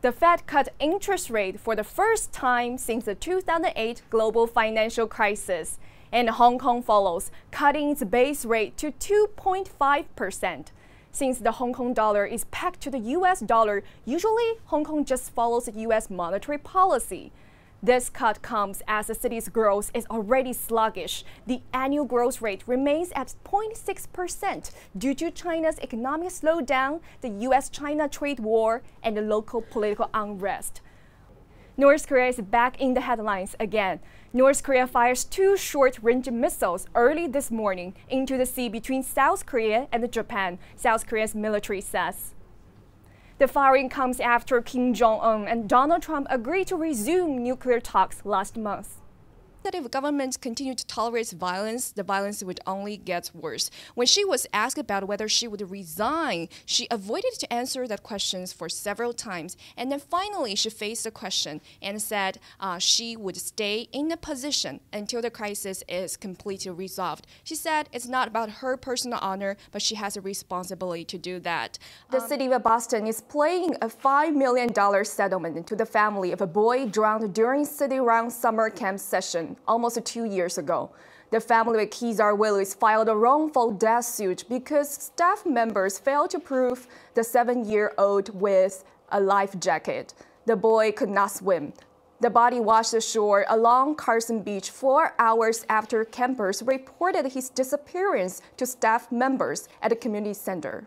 The Fed cut interest rate for the first time since the 2008 global financial crisis, and Hong Kong follows, cutting its base rate to 2.5%. Since the Hong Kong dollar is pegged to the US dollar, usually Hong Kong just follows the US monetary policy. This cut comes as the city's growth is already sluggish. The annual growth rate remains at 0.6% due to China's economic slowdown, the US-China trade war, and the local political unrest. North Korea is back in the headlines again. North Korea fires 2 short-range missiles early this morning into the sea between South Korea and Japan, South Korea's military says. The firing comes after Kim Jong-un and Donald Trump agreed to resume nuclear talks last month. That if governments continue to tolerate violence, the violence would only get worse. When she was asked about whether she would resign, she avoided to answer that question for several times. And then finally, she faced the question and said she would stay in the position until the crisis is completely resolved. She said it's not about her personal honor, but she has a responsibility to do that. The city of Boston is paying a $5 million settlement to the family of a boy drowned during city-round summer camp session almost 2 years ago. The family of Kezar Willis filed a wrongful death suit because staff members failed to prove the 7-year-old with a life jacket. The boy could not swim. The body washed ashore along Carson Beach 4 hours after campers reported his disappearance to staff members at a community center.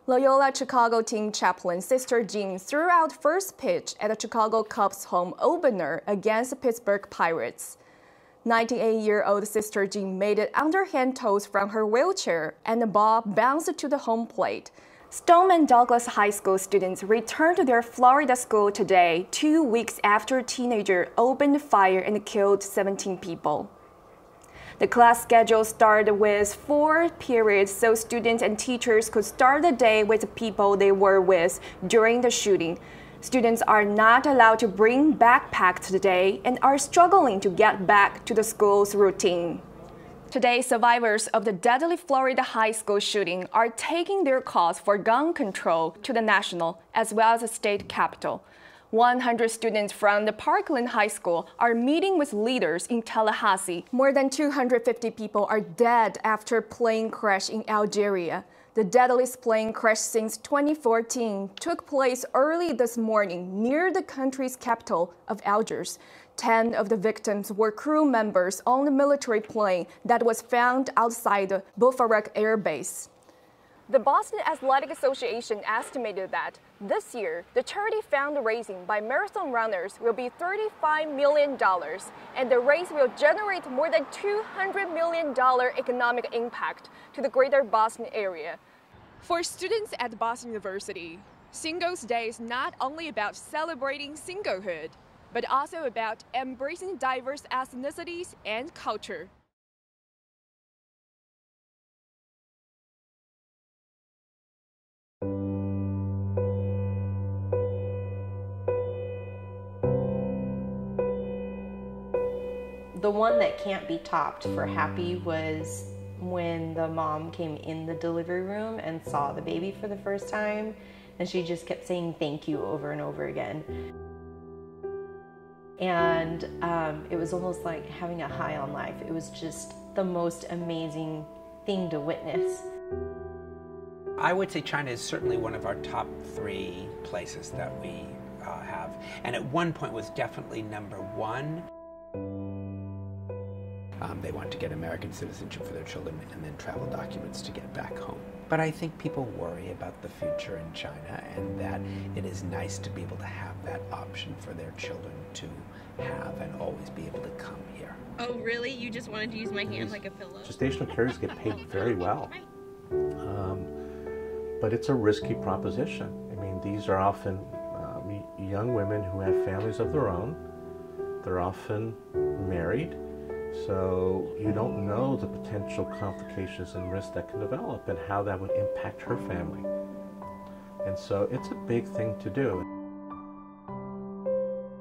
Loyola Chicago team chaplain Sister Jean threw out first pitch at the Chicago Cubs home opener against the Pittsburgh Pirates. 98-year-old Sister Jean made it underhand toss from her wheelchair, and the ball bounced to the home plate. Stoneman Douglas High School students returned to their Florida school today, 2 weeks after a teenager opened fire and killed 17 people. The class schedule started with 4 periods so students and teachers could start the day with the people they were with during the shooting. Students are not allowed to bring backpacks today and are struggling to get back to the school's routine. Today, survivors of the deadly Florida high school shooting are taking their cause for gun control to the national as well as the state capitol. 100 students from the Parkland High School are meeting with leaders in Tallahassee. More than 250 people are dead after a plane crash in Algeria. The deadliest plane crash since 2014 took place early this morning near the country's capital of Algiers. 10 of the victims were crew members on the military plane that was found outside the Boufarak Air Base. The Boston Athletic Association estimated that this year, the charity fundraising by marathon runners will be $35 million, and the race will generate more than $200 million economic impact to the greater Boston area. For students at Boston University, Singles Day is not only about celebrating singlehood, but also about embracing diverse ethnicities and culture. The one that can't be topped for happy was when the mom came in the delivery room and saw the baby for the first time, and she just kept saying thank you over and over again. And it was almost like having a high on life. It was just the most amazing thing to witness. I would say China is certainly one of our top 3 places that we have, and at one point was definitely #1. They want to get American citizenship for their children and then travel documents to get back home. But I think people worry about the future in China, and that it is nice to be able to have that option for their children to have and always be able to come here. Oh, really? You just wanted to use my hand like a pillow? Gestational carriers get paid very well. But it's a risky proposition. I mean, these are often young women who have families of their own. They're often married. So you don't know the potential complications and risks that can develop and how that would impact her family. And so it's a big thing to do.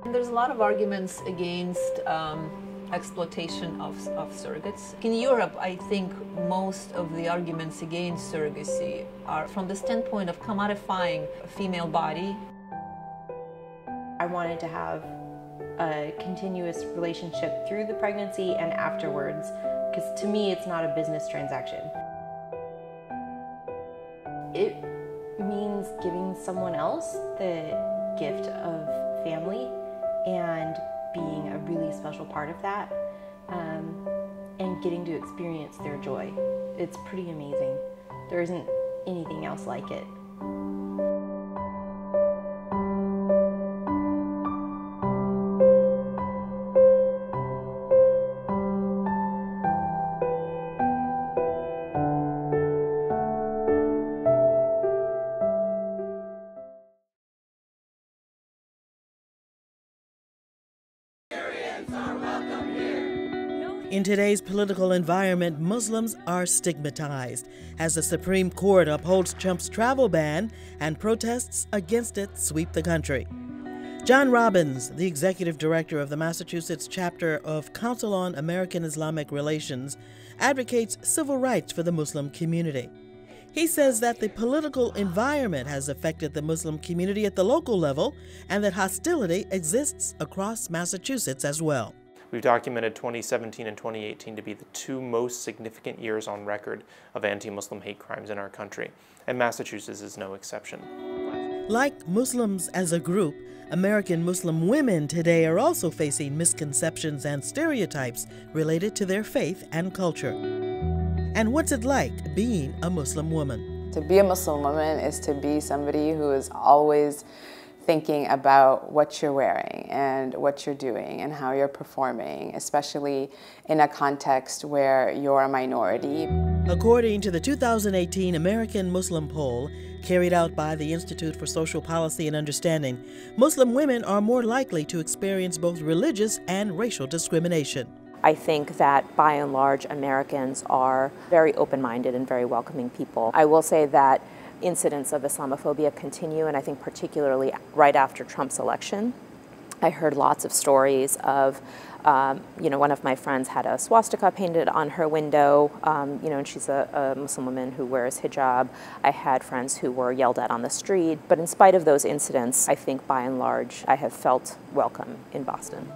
And there's a lot of arguments against exploitation of surrogates. In Europe, I think most of the arguments against surrogacy are from the standpoint of commodifying a female body. I wanted to have a continuous relationship through the pregnancy and afterwards, because to me it's not a business transaction. It means giving someone else the gift of family and being a really special part of that, and getting to experience their joy. It's pretty amazing. There isn't anything else like it. In today's political environment, Muslims are stigmatized as the Supreme Court upholds Trump's travel ban and protests against it sweep the country. John Robbins, the executive director of the Massachusetts chapter of Council on American Islamic Relations, advocates civil rights for the Muslim community. He says that the political environment has affected the Muslim community at the local level and that hostility exists across Massachusetts as well. We've documented 2017 and 2018 to be the two most significant years on record of anti-Muslim hate crimes in our country, and Massachusetts is no exception. Like Muslims as a group, American Muslim women today are also facing misconceptions and stereotypes related to their faith and culture. And what's it like being a Muslim woman? To be a Muslim woman is to be somebody who is always thinking about what you're wearing and what you're doing and how you're performing, especially in a context where you're a minority. According to the 2018 American Muslim poll carried out by the Institute for Social Policy and Understanding, Muslim women are more likely to experience both religious and racial discrimination. I think that by and large Americans are very open-minded and very welcoming people. I will say that incidents of Islamophobia continue, and I think particularly right after Trump's election. I heard lots of stories of, one of my friends had a swastika painted on her window, and she's a Muslim woman who wears hijab. I had friends who were yelled at on the street, but in spite of those incidents, I think by and large I have felt welcome in Boston.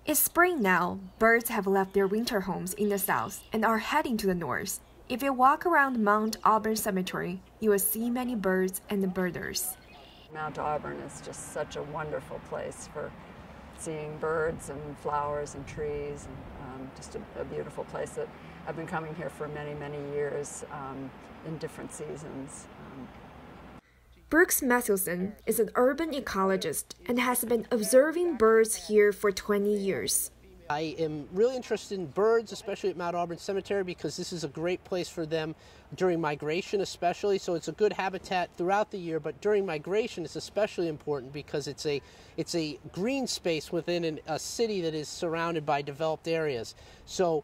It's spring now. Birds have left their winter homes in the south and are heading to the north. If you walk around Mount Auburn Cemetery, you will see many birds and birders. Mount Auburn is just such a wonderful place for seeing birds and flowers and trees, and just a beautiful place that I've been coming here for many, many years in different seasons. Brooks Mathewson is an urban ecologist and has been observing birds here for 20 years. I am really interested in birds, especially at Mount Auburn Cemetery, because this is a great place for them during migration especially. So it's a good habitat throughout the year, but during migration it's especially important because it's a green space within a city that is surrounded by developed areas. So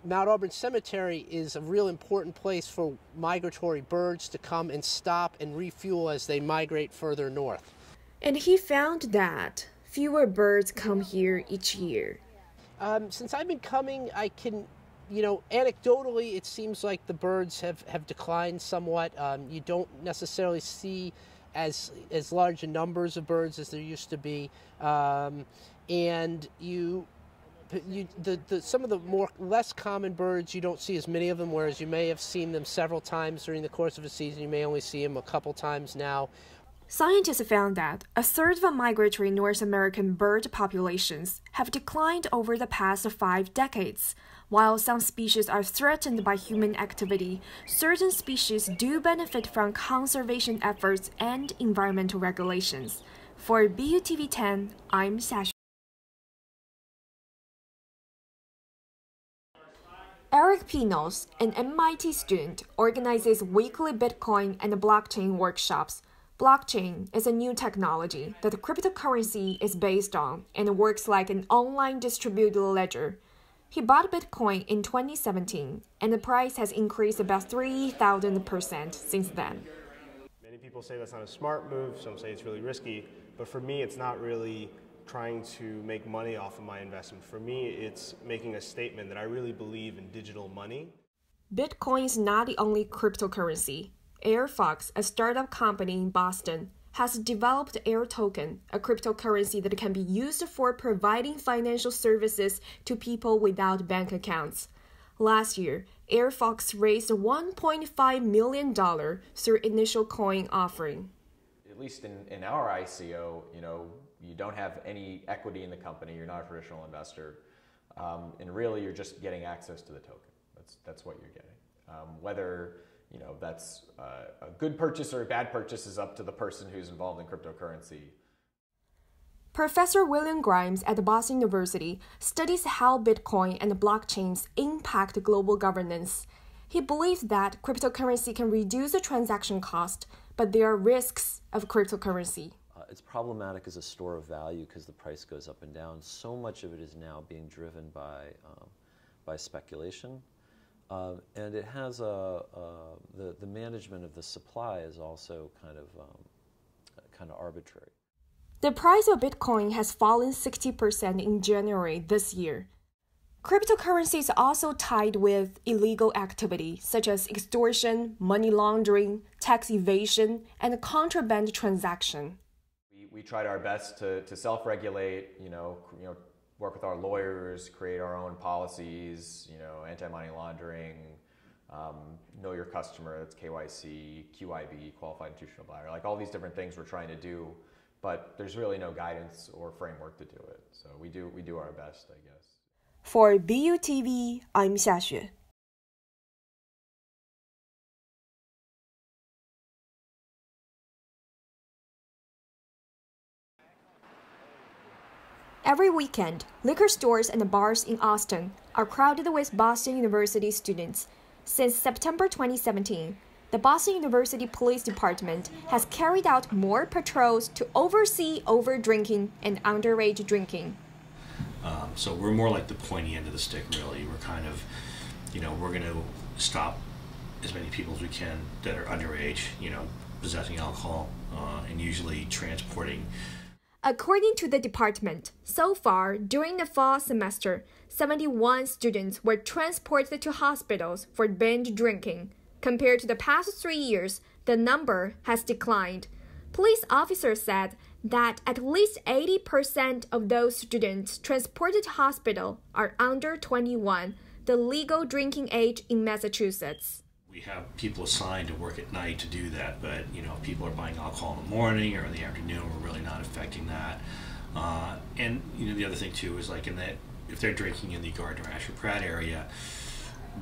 Mount Auburn Cemetery is a real important place for migratory birds to come and stop and refuel as they migrate further north. And he found that fewer birds come here each year. Since I've been coming, I can, anecdotally it seems like the birds have declined somewhat. You don't necessarily see as large a numbers of birds as there used to be. And some of the less common birds, you don't see as many of them, whereas you may have seen them several times during the course of a season. You may only see them a couple times now. Scientists found that a third of migratory North American bird populations have declined over the past 5 decades. While some species are threatened by human activity, certain species do benefit from conservation efforts and environmental regulations. For BUTV 10, I'm Xia. Eric Pinos, an MIT student, organizes weekly Bitcoin and blockchain workshops. Blockchain is a new technology that cryptocurrency is based on and works like an online distributed ledger. He bought Bitcoin in 2017, and the price has increased about 3,000% since then. Many people say that's not a smart move, some say it's really risky, but for me it's not really trying to make money off of my investment. For me, it's making a statement that I really believe in digital money. Bitcoin is not the only cryptocurrency. AirFox, a startup company in Boston, has developed Air Token, a cryptocurrency that can be used for providing financial services to people without bank accounts. Last year, AirFox raised $1.5 million through initial coin offering. At least in our ICO, you don't have any equity in the company, you're not a traditional investor, and really you're just getting access to the token. That's what you're getting. Whether that's a good purchase or a bad purchase is up to the person who's involved in cryptocurrency. Professor William Grimes at Boston University studies how Bitcoin and blockchains impact global governance. He believes that cryptocurrency can reduce the transaction cost, but there are risks of cryptocurrency. It's problematic as a store of value because the price goes up and down. So much of it is now being driven by speculation. And it has the management of the supply is also kind of arbitrary. The price of Bitcoin has fallen 60% in January this year. Cryptocurrency is also tied with illegal activity such as extortion, money laundering, tax evasion, and contraband transaction. We tried our best to self-regulate, work with our lawyers, create our own policies, anti-money laundering, know your customer, that's KYC, QIB, qualified institutional buyer, like all these different things we're trying to do, but there's really no guidance or framework to do it. So we do our best, I guess. For BUTV, I'm Xiaxue. Every weekend, liquor stores and bars in Austin are crowded with Boston University students. Since September 2017, the Boston University Police Department has carried out more patrols to oversee over-drinking and underage drinking. So we're more like the pointy end of the stick, really. We're kind of, we're going to stop as many people as we can that are underage, possessing alcohol and usually transporting. According to the department, so far during the fall semester, 71 students were transported to hospitals for binge drinking. Compared to the past 3 years, the number has declined. Police officers said that at least 80% of those students transported to hospital are under 21, the legal drinking age in Massachusetts. We have people assigned to work at night to do that, but if people are buying alcohol in the morning or in the afternoon, we're really not affecting that. And the other thing too is if they're drinking in the Gardner Asher Pratt area,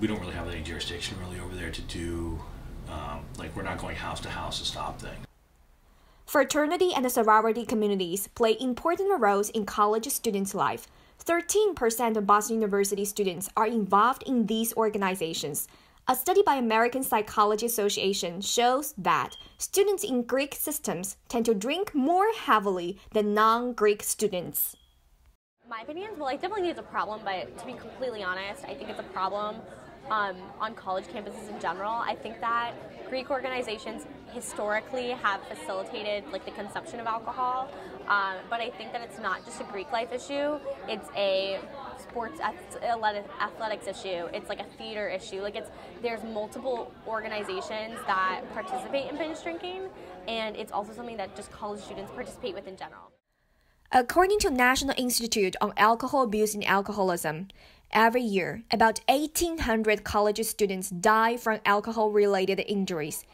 we don't really have any jurisdiction really over there to do. We're not going house to house to stop things. Fraternity and sorority communities play important roles in college students' life. 13% of Boston University students are involved in these organizations. A study by American Psychology Association shows that students in Greek systems tend to drink more heavily than non-Greek students. My opinion, well, I definitely think it's a problem, but to be completely honest, I think it's a problem on college campuses in general. I think that Greek organizations historically have facilitated the consumption of alcohol, but I think that it's not just a Greek life issue, it's a sports athletics issue, it's a theater issue, there's multiple organizations that participate in binge drinking, and it's also something that just college students participate with in general. According to National Institute on Alcohol Abuse and Alcoholism, every year, about 1,800 college students die from alcohol-related injuries,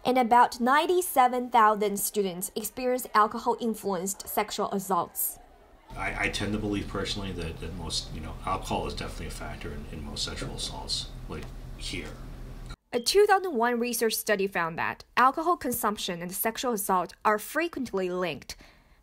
and about 97,000 students experience alcohol-influenced sexual assaults. I tend to believe personally that most, alcohol is definitely a factor in most sexual assaults, here. A 2001 research study found that alcohol consumption and sexual assault are frequently linked.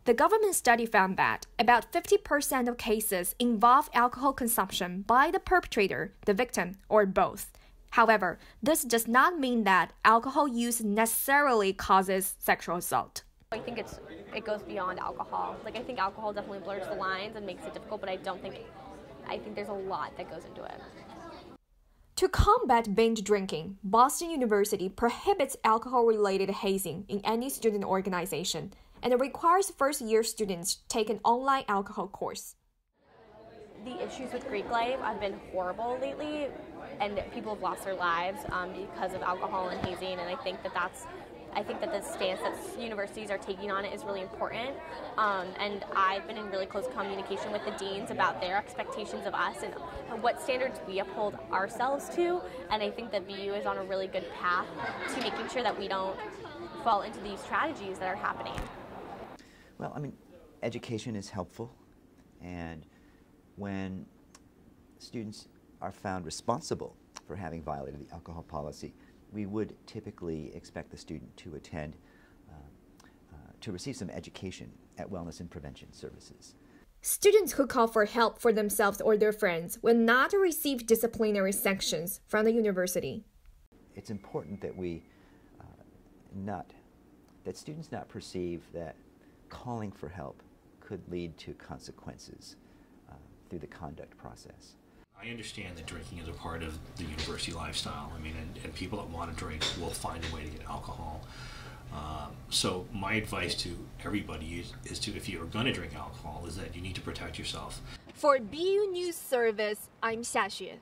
The government study found that about 50% of cases involve alcohol consumption by the perpetrator, the victim, or both. However, this does not mean that alcohol use necessarily causes sexual assault. I think it goes beyond alcohol. I think alcohol definitely blurs the lines and makes it difficult, but I think there's a lot that goes into it. To combat binge drinking, Boston University prohibits alcohol-related hazing in any student organization and it requires first-year students take an online alcohol course. The issues with Greek life have been horrible lately, and people have lost their lives because of alcohol and hazing, and I think that the stance that universities are taking on it is really important. And I've been in really close communication with the deans about their expectations of us and what standards we uphold ourselves to. And I think that BU is on a really good path to making sure that we don't fall into these strategies that are happening. Well, I mean, education is helpful, and when students are found responsible for having violated the alcohol policy, we would typically expect the student to attend, to receive some education at wellness and prevention services. Students who call for help for themselves or their friends will not receive disciplinary sanctions from the university. It's important that that students not perceive that calling for help could lead to consequences through the conduct process. I understand that drinking is a part of the university lifestyle. I mean, and people that want to drink will find a way to get alcohol. So my advice to everybody is to, if you're going to drink alcohol, is that you need to protect yourself. For BU News Service, I'm Xia Xue.